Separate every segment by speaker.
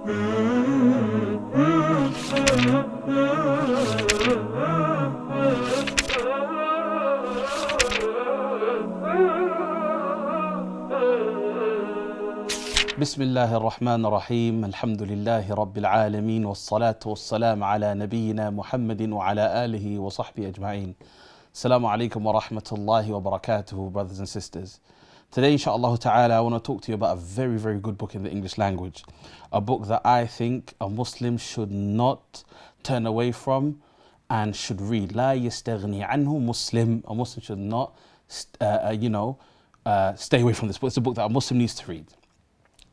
Speaker 1: بسم الله الرحمن الرحيم الحمد لله رب العالمين والصلاة والسلام على نبينا محمد وعلى آله وصحبه أجمعين. Assalamu alaikum wa rahmatullahi wa barakatuhu, brothers and sisters. Today, inshaAllah ta'ala, I want to talk to you about a very, very good book in the English language. A book that I think a Muslim should not turn away from and should read. لا يستغني عنه مسلم. A Muslim should not, stay away from this book. It's a book that a Muslim needs to read.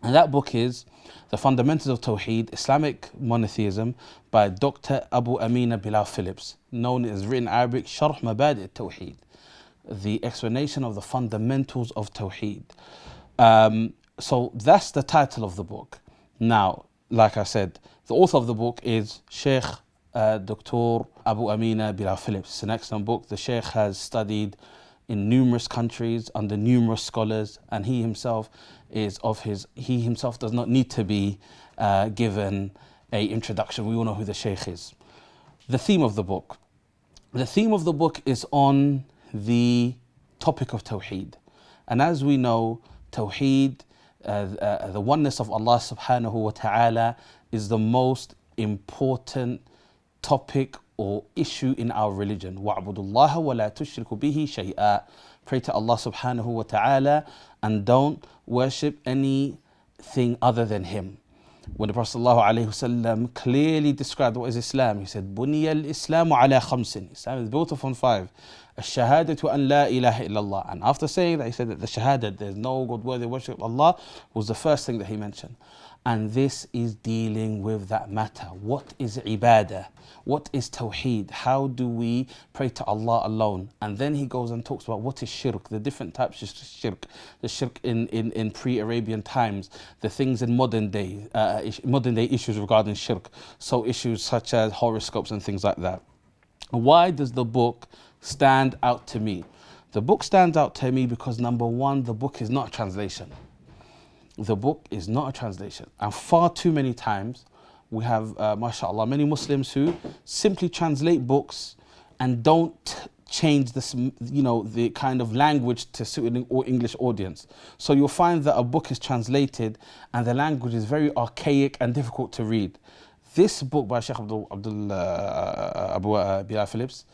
Speaker 1: And that book is The Fundamentals of Taheed, Islamic Monotheism by Dr. Abu Amina Bilal Phillips, known as written Arabic, Sharh Mabadi' Taheed, the explanation of the fundamentals of Taheed. So that's the title of the book. Now, like I said, the author of the book is Sheikh Dr. Abu Amina Bilal Phillips. It's an excellent book. The Sheikh has studied in numerous countries under numerous scholars, and he himself does not need to be given an introduction. We all know who the Sheikh is. The theme of the book is on the topic of Tawheed. And as we know, Tawheed, the oneness of Allah Subhanahu wa Ta'ala, is the most important topic or issue in our religion. وَاعْبُدُوا اللَّهَ وَلَا تُشْرِكُوا بِهِ شَيْئًا. Pray to Allah Subhanahu wa Ta'ala and don't worship anything other than Him. When the Prophet ﷺ clearly described what is Islam, he said, بُنِيَ الْإِسْلَامُ عَلَى خَمْسٍ. Islam is built upon 5. الشهادة أن لا إله إلا الله. And after saying that, he said that the shahada, there's no God worthy of worship but Allah, was the first thing that he mentioned. And this is dealing with that matter. What is ibadah? What is tawheed? How do we pray to Allah alone? And then he goes and talks about what is shirk, the different types of shirk, the shirk in pre-Arabian times, the things in modern day issues regarding shirk. So issues such as horoscopes and things like that. Why does the book stand out to me? The book stands out to me because, number one, the book is not a translation. The book is not a translation. And far too many times we have, mashallah, many Muslims who simply translate books and don't change this, the kind of language to suit an English audience. So you'll find that a book is translated and the language is very archaic and difficult to read. This book by Sheikh Abu Bilal Phillips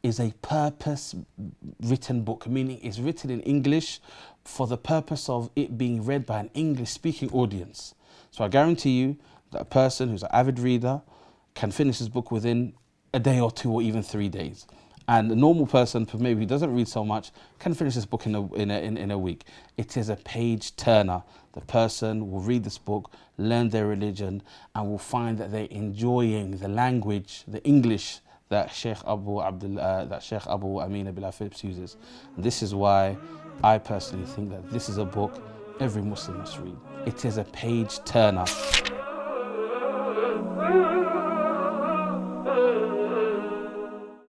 Speaker 1: is a purpose-written book, meaning it's written in English for the purpose of it being read by an English-speaking audience. So I guarantee you that a person who's an avid reader can finish this book within a day or 2 or even 3 days. And a normal person, maybe who doesn't read so much, can finish this book in a week. It is a page turner. The person will read this book, learn their religion, and will find that they're enjoying the language, the English that Sheikh Abu Amina Bilal Phillips uses. And this is why I personally think that this is a book every Muslim must read. It is a page turner.